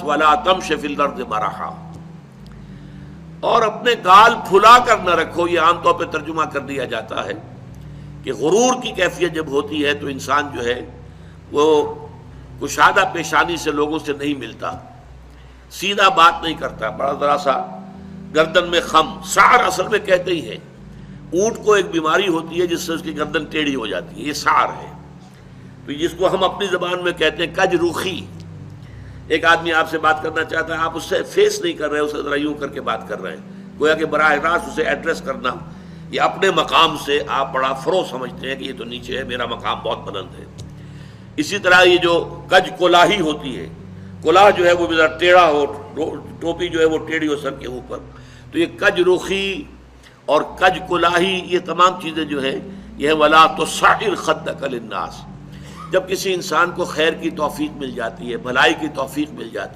ولا تمش فی الارض مرحا، اور اپنے گال پھلا کر نہ رکھو. یہ عام طور پہ ترجمہ کر دیا جاتا ہے کہ غرور کی کیفیت جب ہوتی ہے تو انسان جو ہے وہ کشادہ پیشانی سے لوگوں سے نہیں ملتا، سیدھا بات نہیں کرتا، بڑا ذرا سا گردن میں خم. سعر اصل میں کہتے ہی ہیں، اونٹ کو ایک بیماری ہوتی ہے جس سے اس کی گردن ٹیڑھی ہو جاتی ہے، یہ سعر ہے. تو جس کو ہم اپنی زبان میں کہتے ہیں کج روخی. ایک آدمی آپ سے بات کرنا چاہتا ہے، آپ اس سے فیس نہیں کر رہے، اسے ذرا یوں کر کے بات کر رہے ہیں، گویا کہ براہ راست اسے ایڈریس کرنا، یہ اپنے مقام سے آپ بڑا فرو سمجھتے ہیں کہ یہ تو نیچے ہے، میرا مقام بہت بلند ہے. اسی طرح یہ جو کج کلاہی ہوتی ہے، کلاہ جو ہے وہ ذرا ٹیڑھا ہو، ٹوپی جو ہے وہ ٹیڑھی ہو سر کے اوپر، تو یہ کج رخی اور کج کلاہی یہ تمام چیزیں جو ہیں یہ ولا تصعر خدک للناس. جب کسی انسان کو خیر کی توفیق مل جاتی ہے، بھلائی کی توفیق مل جاتی ہے،